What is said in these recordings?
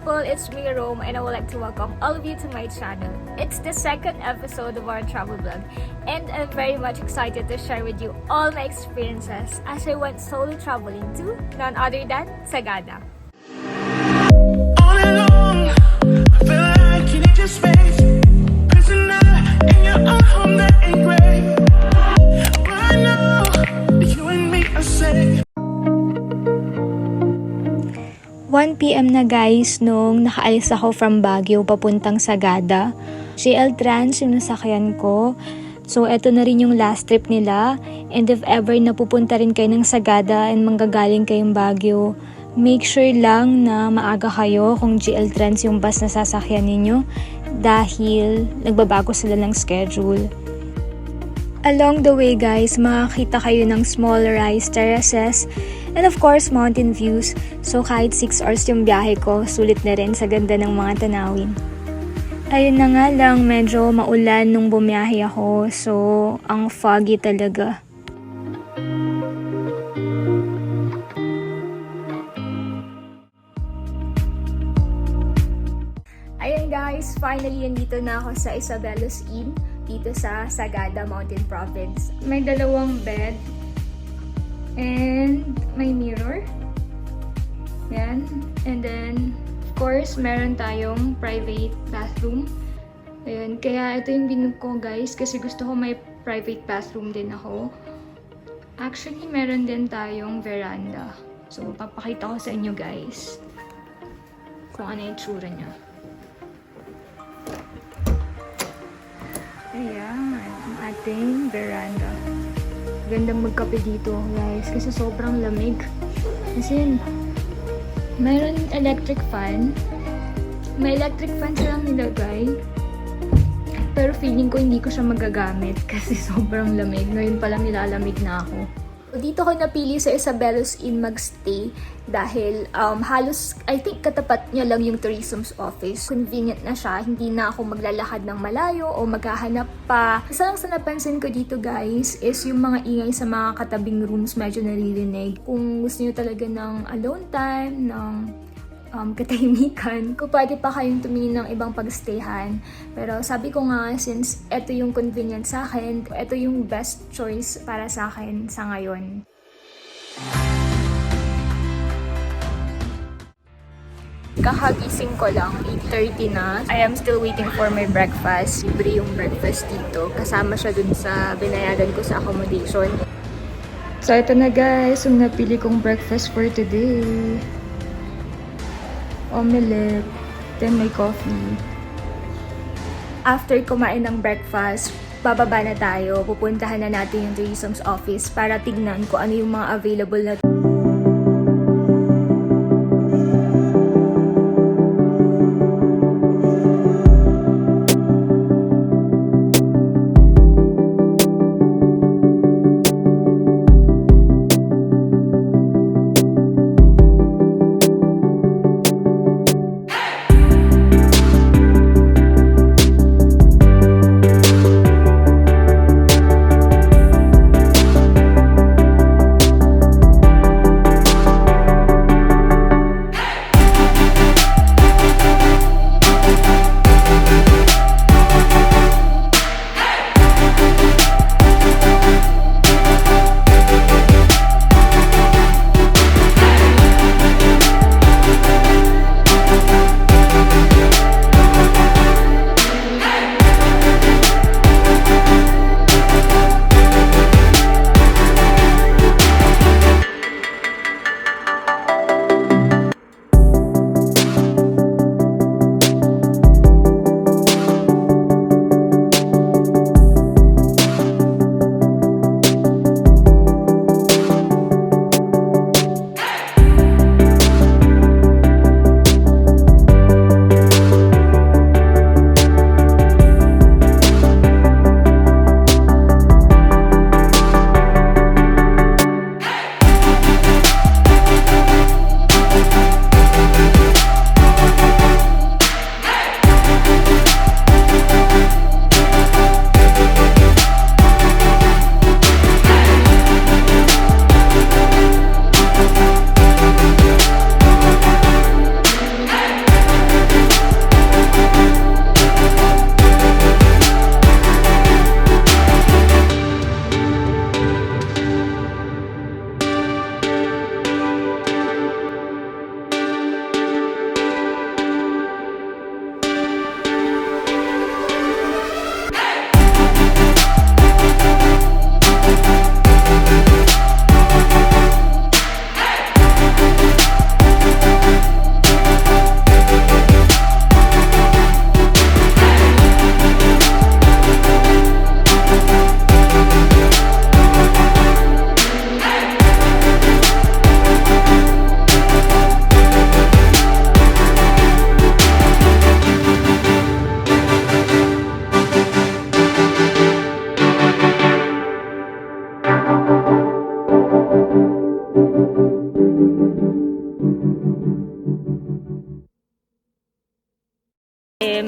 people, it's me Rome and I would like to welcome all of you to my channel. It's the second episode of our travel vlog and I'm very much excited to share with you all my experiences as I went solo traveling to none other than Sagada. All alone, I feel like you need your space. Prisoner in your own home that ain't great. But I know you and me are safe. 1 PM na guys nung nakaalis ako from Baguio papuntang Sagada. GL Trans yung nasakyan ko. So eto na rin yung last trip nila. And if ever napupunta rin kayo ng Sagada and manggagaling kayong Baguio, make sure lang na maaga kayo kung GL Trans yung bus na sasakyan ninyo dahil nagbabago sila ng schedule. Along the way guys, makakita kayo ng small rice terraces and of course mountain views. So kahit 6 hours yung biyahe ko, sulit na rin sa ganda ng mga tanawin. Ayun na nga lang, medyo maulan nung bumiyahe ako, so ang foggy talaga. Ayun guys, finally nandito na ako sa Isabelos Inn dito sa Sagada Mountain Province. May dalawang bed and may mirror. Yan. And then, of course, meron tayong private bathroom. Ayun. Kaya ito yung binook ko guys kasi gusto ko may private bathroom din ako. Actually, meron din tayong veranda. So, papakita ko sa inyo guys kung ano yung tsura niya. Ayan, ang ating veranda. Gandang magkape dito, guys, kasi sobrang lamig. As in, mayroon electric fan. May electric fan silang nilagay. Pero feeling ko hindi ko siya magagamit kasi sobrang lamig. Ngayon palang nilalamig na ako. Dito ko napili sa Isabelos Inn magstay dahil halos, I think, katapat niya lang yung tourism's office. Convenient na siya, hindi na ako maglalakad ng malayo o maghahanap pa. Isa lang sa napansin ko dito guys is yung mga ingay sa mga katabing rooms medyo naririnig. Kung gusto niyo talaga ng alone time, ng katahimikan, kung pwede pa kayong tumingin ng ibang pagstayhan. Pero sabi ko nga, since ito yung convenient sa akin, ito yung best choice para sa akin sa ngayon. Kakagising ko lang, 8:30 na. I am still waiting for my breakfast. Libre yung breakfast dito. Kasama siya dun sa binayaran ko sa accommodation. So ito na guys, yung napili kong breakfast for today. Omelette, then may coffee. After kumain ng breakfast, bababa na tayo. Pupuntahan na natin yung tourism's office para tignan kung ano yung mga available na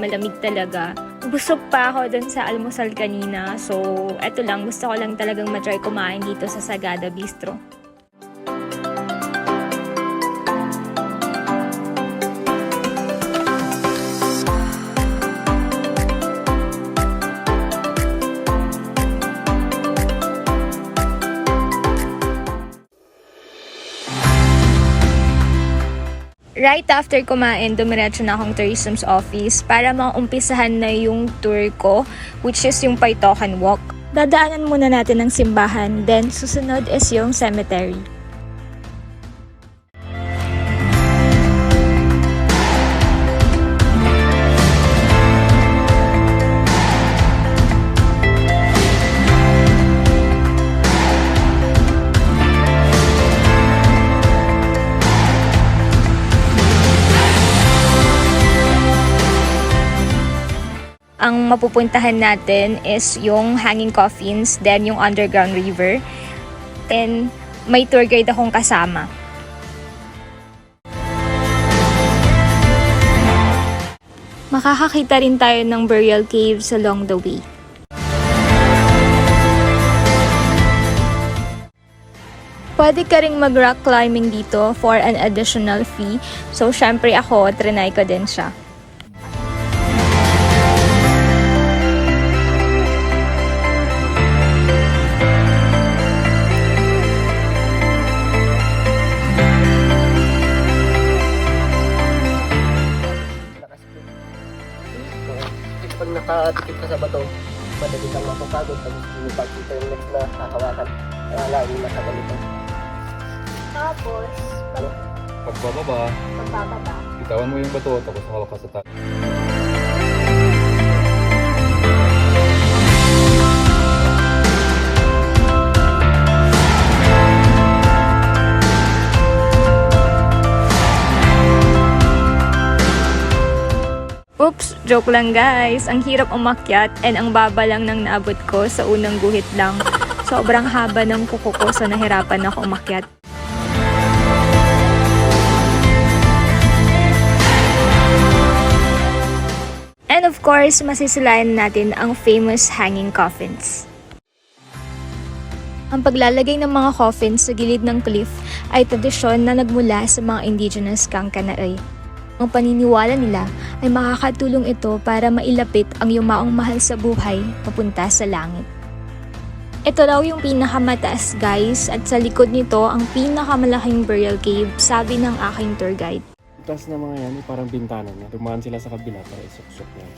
malamig talaga. Busog pa ako dun sa almusal kanina. So, eto lang. Gusto ko lang talagang matry kumain dito sa Sagada Bistro. Right after kumain, dumiretso na akong tourism's office para maumpisahan na yung tour ko, which is yung Paitokan Walk. Dadaanan muna natin ng simbahan, then susunod is yung cemetery. Ang mapupuntahan natin is yung hanging coffins, then yung underground river, and may tour guide akong kasama. Makakakita rin tayo ng burial caves along the way. Pwede ka ring mag-rock climbing dito for an additional fee. So, syempre ako, trinay ko din siya. Pag nakatikip ka sa bato, madali kang mapapagod. Tapos pag ito yung next na hahawakan, kaya lagi nasa ganito. Tapos, Pagbababa, pagbababa. bitawan mo yung bato tapos hawak ka sa taas. Oops, joke lang guys. Ang hirap umakyat and ang baba lang ng naabot ko sa unang guhit lang. Sobrang haba ng kuko ko so nahirapan ako umakyat. And of course, masisilayan natin ang famous hanging coffins. Ang paglalagay ng mga coffins sa gilid ng cliff ay tradisyon na nagmula sa mga indigenous Kangkanaay. Ang paniniwala nila ay makakatulong ito para mailapit ang yumaong mahal sa buhay papunta sa langit. Ito raw yung pinakamataas guys at sa likod nito ang pinakamalaking burial cave, sabi ng aking tour guide. Tapos na mga yan, parang bintana na. Dumaan sila sa kabila para isuksok yan.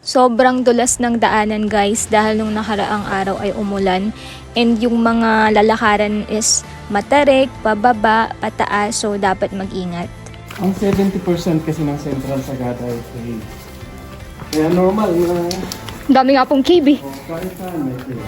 Sobrang dulas ng daanan guys dahil nung nakaraang araw ay umulan and yung mga lalakaran is matarik, pababa, pataas, so dapat mag-ingat. Ang 70% kasi ng Central Sagada ay cave. Kaya normal na Dami nga pong cave eh. kahit saan may cave.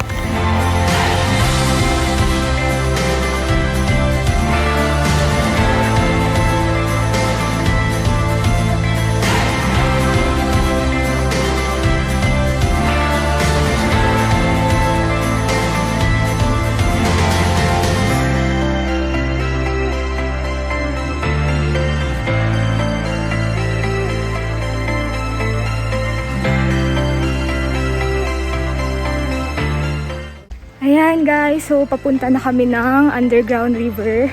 Ayan guys, so papunta na kami ng underground river.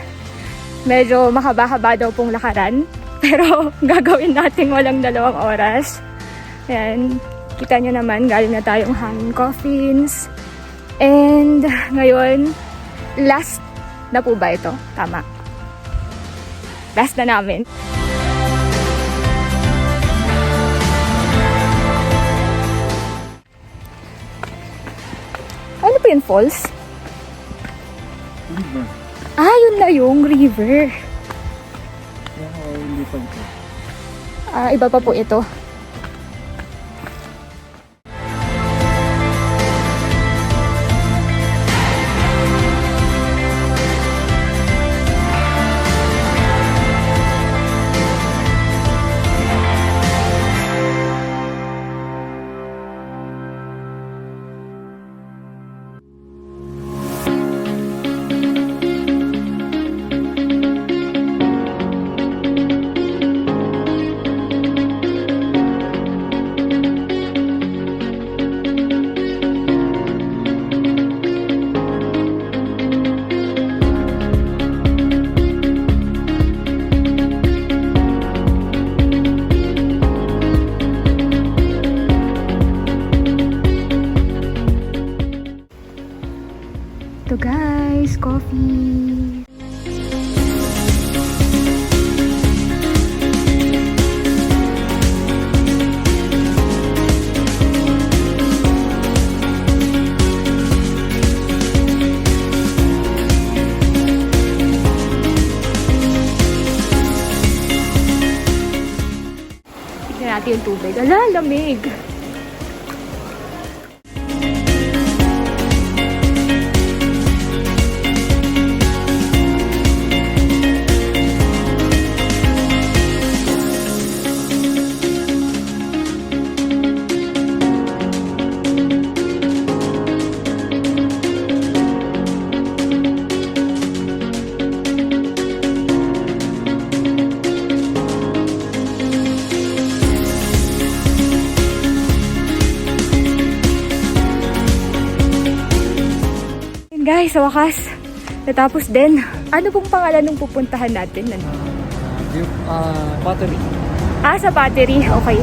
Medyo mahaba-haba daw pong lakaran. Pero gagawin natin walang 2 oras. Ayan, kita nyo naman, galing na tayong hanging coffins. And ngayon, last na po ba ito? Tama. Last na namin. Ano po yun, falls? River. Ah, yun na yung river. Kaya hindi pa ito. Ah, iba pa po ito. guys! Coffee! Tignan natin yung tubig. Ala, lamig! Guys, sa wakas, natapos din. Ano pong pangalan ng pupuntahan natin? Battery. Sa battery. Okay.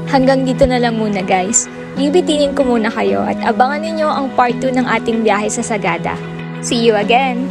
Hanggang dito na lang muna guys. Bibitinin ko muna kayo at abangan ninyo ang part 2 ng ating biyahe sa Sagada. See you again!